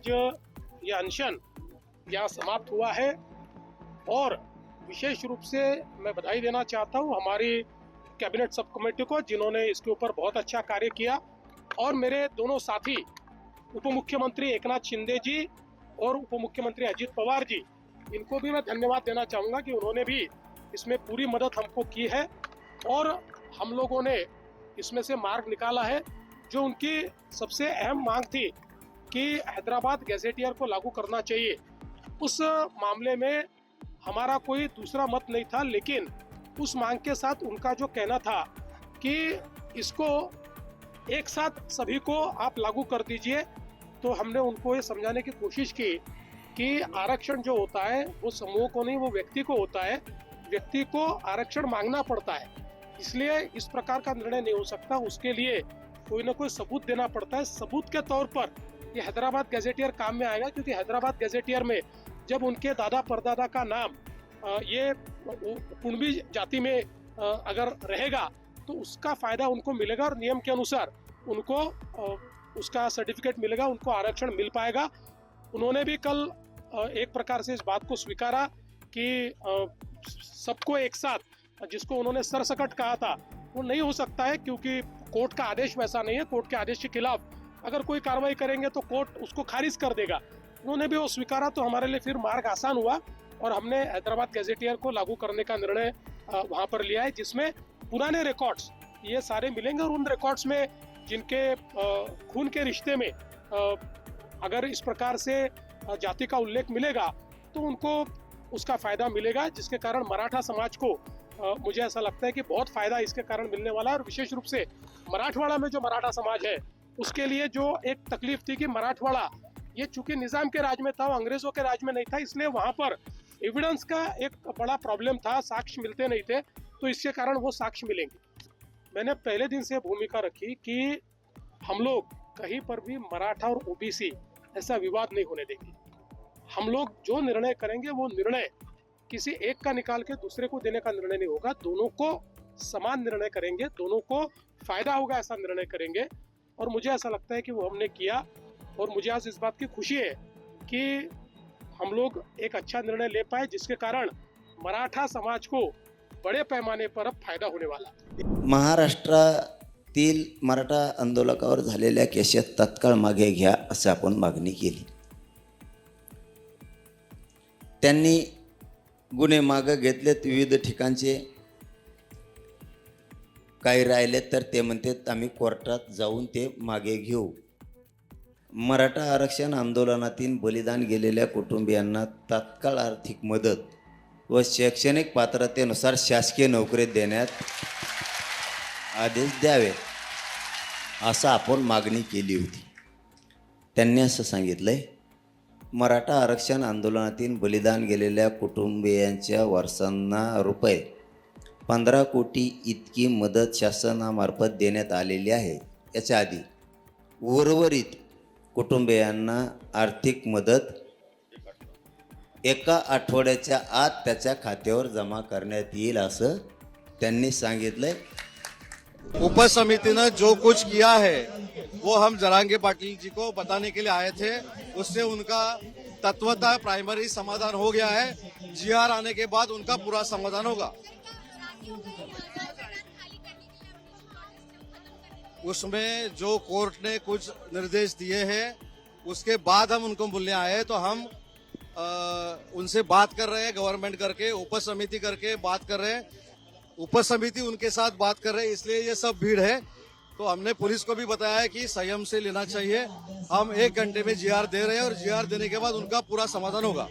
आज ये अनशन यहाँ समाप्त हुआ है और विशेष रूप से मैं बधाई देना चाहता हूँ हमारी कैबिनेट सब कमेटी को, जिन्होंने इसके ऊपर बहुत अच्छा कार्य किया, और मेरे दोनों साथी उप मुख्यमंत्री एकनाथ शिंदे जी और उप मुख्यमंत्री अजित पवार जी, इनको भी मैं धन्यवाद देना चाहूँगा कि उन्होंने भी इसमें पूरी मदद हमको की है और हम लोगों ने इसमें से मार्ग निकाला है। जो उनकी सबसे अहम मांग थी कि हैदराबाद गैजेटियर को लागू करना चाहिए, उस मामले में हमारा कोई दूसरा मत नहीं था, लेकिन उस मांग के साथ उनका जो कहना था कि इसको एक साथ सभी को आप लागू कर दीजिए, तो हमने उनको ये समझाने की कोशिश की कि आरक्षण जो होता है वो समूह को नहीं, वो व्यक्ति को होता है। व्यक्ति को आरक्षण मांगना पड़ता है, इसलिए इस प्रकार का निर्णय नहीं हो सकता। उसके लिए कोई ना कोई सबूत देना पड़ता है। सबूत के तौर पर ये हैदराबाद गैजेटियर काम में आएगा, क्योंकि हैदराबाद गैजेटियर में जब उनके दादा परदादा का नाम ये कुणबी जाति में अगर रहेगा तो उसका फायदा उनको मिलेगा और नियम के अनुसार उनको उसका सर्टिफिकेट मिलेगा, उनको आरक्षण मिल पाएगा। उन्होंने भी कल एक प्रकार से इस बात को स्वीकारा कि सबको एक साथ, जिसको उन्होंने सरसकट कहा था, वो नहीं हो सकता है, क्योंकि कोर्ट का आदेश वैसा नहीं है। कोर्ट के आदेश के खिलाफ अगर कोई कार्रवाई करेंगे तो कोर्ट उसको खारिज कर देगा। उन्होंने भी वो स्वीकारा, तो हमारे लिए फिर मार्ग आसान हुआ और हमने हैदराबाद गैजेटियर को लागू करने का निर्णय वहाँ पर लिया है, जिसमें पुराने रिकॉर्ड्स ये सारे मिलेंगे और उन रिकॉर्ड्स में जिनके खून के रिश्ते में अगर इस प्रकार से जाति का उल्लेख मिलेगा तो उनको उसका फायदा मिलेगा, जिसके कारण मराठा समाज को मुझे ऐसा लगता है कि बहुत फायदा इसके कारण मिलने वाला है। और विशेष रूप से मराठवाड़ा में जो मराठा समाज है उसके लिए जो एक तकलीफ थी कि मराठवाड़ा ये चूंकि निजाम के राज में था, वो अंग्रेजों के राज में नहीं था, इसलिए वहाँ पर एविडेंस का एक बड़ा प्रॉब्लम था, साक्ष्य मिलते नहीं थे, तो इसके कारण वो साक्ष्य मिलेंगे। मैंने पहले दिन से भूमिका रखी कि हम लोग कहीं पर भी मराठा और ओबीसी ऐसा विवाद नहीं होने देंगे। हम लोग जो निर्णय करेंगे वो निर्णय किसी एक का निकाल के दूसरे को देने का निर्णय नहीं होगा, दोनों को समान निर्णय करेंगे, दोनों को फायदा होगा ऐसा निर्णय करेंगे। और मुझे ऐसा लगता है कि वो हमने किया और मुझे आज इस बात की खुशी है कि हम लोग एक अच्छा निर्णय ले पाए, जिसके कारण मराठा समाज को बड़े पैमाने पर अब फायदा होने वाला। महाराष्ट्रातील मराठा आंदोलकावर झालेल्या केसेस तत्काळ मागे घ्या असं आपण मागणी केली। त्यांनी गुन्हे मागे घेतलेत विविध ठिकाणचे, काही राहिले तर ते म्हणतात आम्ही कोर्टात जाऊन ते मागे घेऊ। मराठा आरक्षण आंदोलनातील बलिदान गेलेल्या कुटुंबियांना तात्काळ आर्थिक मदत व शैक्षणिक पात्रतेनुसार शासकीय नोकरी देण्यात आदेश द्यावे असं आपण मागणी केली होती। त्यांनी असं सांगितलंय, मराठा आरक्षण आंदोलनातील बलिदान गेलेल्या कुटुंबियांच्या वारसांना रुपये 15 कोटी इतकी मदत शासनामार्फत देण्यात आलेली आहे। याच्या आधी उर्वरित कुटुंबियांना आर्थिक मदत एका आठवड्याच्या आत त्याच्या खात्यावर जमा करण्यात येईल असं त्यांनी सांगितलंय। उपसमिति ने जो कुछ किया है वो हम जरांगे पाटिल जी को बताने के लिए आए थे, उससे उनका तत्वतः प्राइमरी समाधान हो गया है। जीआर आने के बाद उनका पूरा समाधान होगा। उसमें जो कोर्ट ने कुछ निर्देश दिए हैं उसके बाद हम उनको मिलने आए, तो हम उनसे बात कर रहे हैं, गवर्नमेंट करके उपसमिति करके बात कर रहे हैं, उपसमिति उनके साथ बात कर रहे हैं, इसलिए ये सब भीड़ है। तो हमने पुलिस को भी बताया है कि संयम से लेना चाहिए। हम 1 घंटे में जीआर दे रहे हैं और जीआर देने के बाद उनका पूरा समाधान होगा।